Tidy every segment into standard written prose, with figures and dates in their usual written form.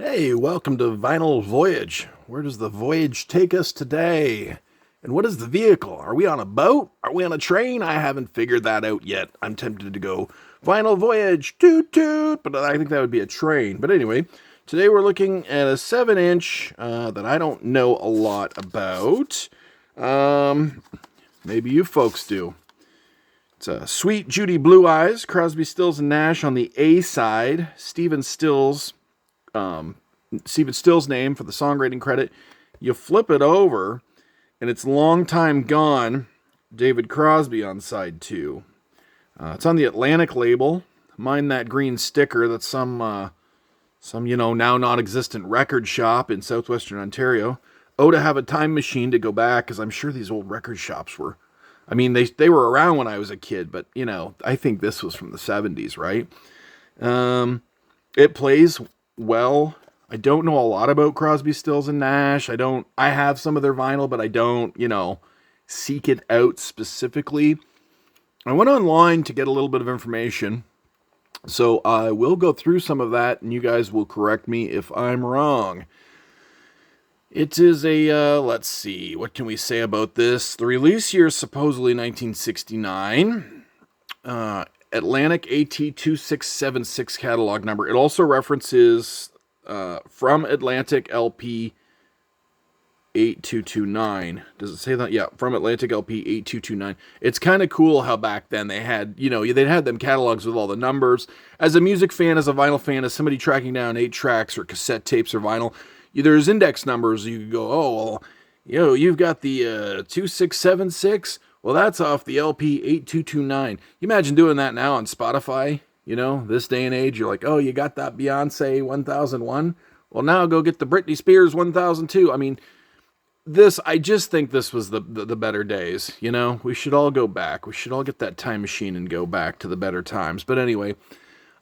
Hey, welcome to Vinyl Voyage. Where does the voyage take us today? And what is the vehicle? Are we on a boat? Are we on a train? I haven't figured that out yet. I'm tempted to go Vinyl Voyage, toot toot, but I think that would be a train. But anyway, today we're looking at a 7-inch that I don't know a lot about. Maybe you folks do. It's a Sweet Judy Blue Eyes, Crosby, Stills, and Nash on the A side. Stephen Stills' name for the songwriting credit. You flip it over, and it's Long Time Gone, David Crosby on side 2. It's on the Atlantic label. Mind that green sticker. That's some now non-existent record shop in southwestern Ontario. Oh, to have a time machine to go back, because I'm sure these old record shops were... I mean, they were around when I was a kid, but, I think this was from the 70s, right? It plays well. I don't know a lot about Crosby, Stills, and Nash. I have some of their vinyl, but I don't, seek it out specifically. I went online to get a little bit of information, so I will go through some of that, and you guys will correct me if I'm wrong. It is let's see, what can we say about this? The release year is supposedly 1969. Atlantic AT2676 catalog number. It also references from Atlantic LP 8229. Does it say that? Yeah, from Atlantic LP 8229. It's kind of cool how back then they had, they'd had them catalogs with all the numbers. As a music fan, as a vinyl fan, as somebody tracking down 8 tracks or cassette tapes or vinyl, there's index numbers. You could go, oh, well, you've got the 2676. Well, that's off the LP 8229. You imagine doing that now on Spotify, this day and age. You're like, oh, you got that Beyonce 1001? Well, now go get the Britney Spears 1002. I mean, I just think this was the better days, We should all go back. We should all get that time machine and go back to the better times. But anyway...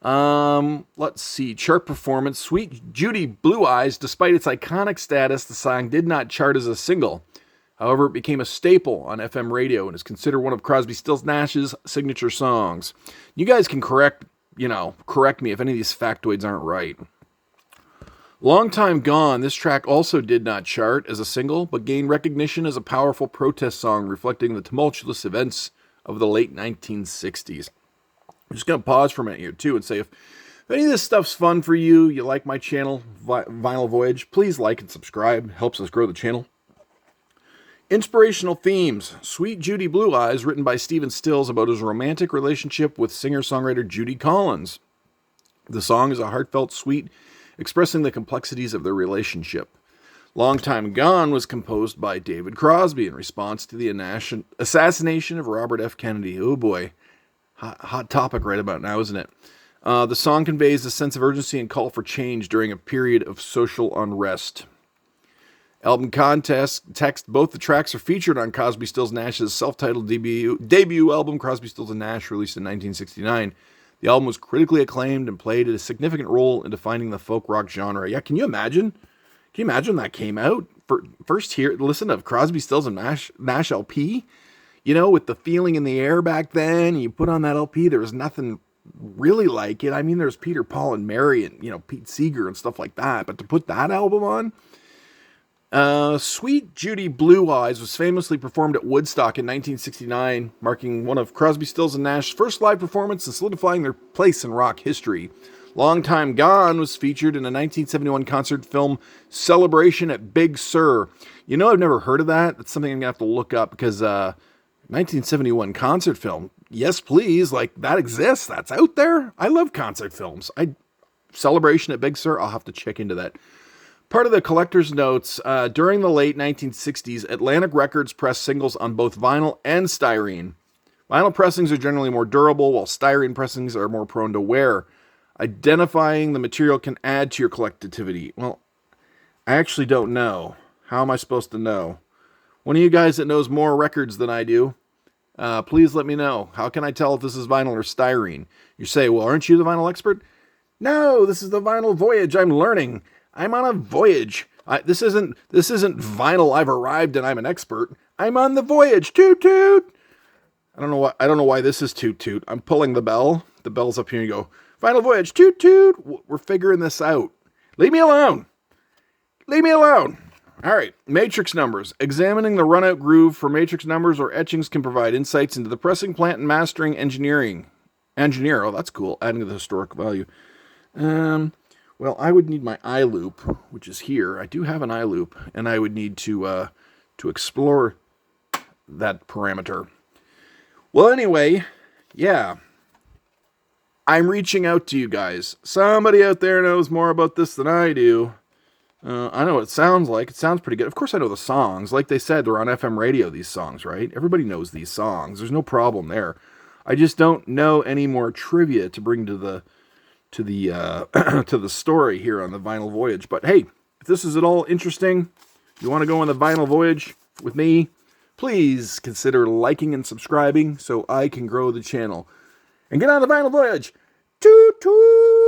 let's see. Chart performance. Sweet Judy Blue Eyes. Despite its iconic status, the song did not chart as a single. However, it became a staple on FM radio and is considered one of Crosby, Stills, Nash's signature songs. You guys can correct me if any of these factoids aren't right. Long Time Gone. This track also did not chart as a single, but gained recognition as a powerful protest song reflecting the tumultuous events of the late 1960s. I'm just going to pause for a minute here, too, and say if any of this stuff's fun for you, you like my channel, Vinyl Voyage, please like and subscribe. It helps us grow the channel. Inspirational themes. Sweet Judy Blue Eyes, written by Stephen Stills about his romantic relationship with singer-songwriter Judy Collins. The song is a heartfelt suite expressing the complexities of their relationship. Long Time Gone was composed by David Crosby in response to the assassination of Robert F. Kennedy. Oh, boy. Hot topic right about now, isn't it? The song conveys a sense of urgency and call for change during a period of social unrest. Album text. Both the tracks are featured on Crosby, Stills, Nash's self-titled debut album, Crosby, Stills, and Nash, released in 1969. The album was critically acclaimed and played a significant role in defining the folk rock genre. Yeah, can you imagine? Can you imagine that came out? Listen to Crosby, Stills, and Nash LP. With the feeling in the air back then, you put on that LP, there was nothing really like it. I mean, there's Peter, Paul, and Mary, and, Pete Seeger and stuff like that. But to put that album on? Sweet Judy Blue Eyes was famously performed at Woodstock in 1969, marking one of Crosby, Stills, and Nash's first live performance and solidifying their place in rock history. Long Time Gone was featured in a 1971 concert film, Celebration at Big Sur. I've never heard of that. That's something I'm going to have to look up because... 1971 concert film. Yes, please. Like, that exists. That's out there. I love concert films. Celebration at Big Sur. I'll have to check into that. Part of the collector's notes, during the late 1960s, Atlantic Records pressed singles on both vinyl and styrene. Vinyl pressings are generally more durable, while styrene pressings are more prone to wear. Identifying the material can add to your collectivity. Well, I actually don't know. How am I supposed to know? One of you guys that knows more records than I do, please let me know. How can I tell if this is vinyl or styrene? You say, well, aren't you the vinyl expert? No, this is the Vinyl Voyage. I'm learning. I'm on a voyage. This isn't vinyl. I've arrived and I'm an expert. I'm on the voyage. Toot toot. I don't know why this is toot toot. I'm pulling the bell. The bell's up here and you go, Vinyl Voyage. Toot toot. We're figuring this out. Leave me alone. Leave me alone. All right, matrix numbers. Examining the runout groove for matrix numbers or etchings can provide insights into the pressing plant and mastering engineer. Oh, that's cool. Adding to the historical value. Well, I would need my eye loop, which is here. I do have an eye loop, and I would need to explore that parameter. Well, anyway, yeah. I'm reaching out to you guys. Somebody out there knows more about this than I do. I know what it sounds like. It sounds pretty good. Of course I know the songs. Like they said, they're on FM radio, these songs, right? Everybody knows these songs. There's no problem there. I just don't know any more trivia to bring to the to the story here on the Vinyl Voyage. But hey, if this is at all interesting, you want to go on the Vinyl Voyage with me, please consider liking and subscribing so I can grow the channel. And get on the Vinyl Voyage. Toot toot!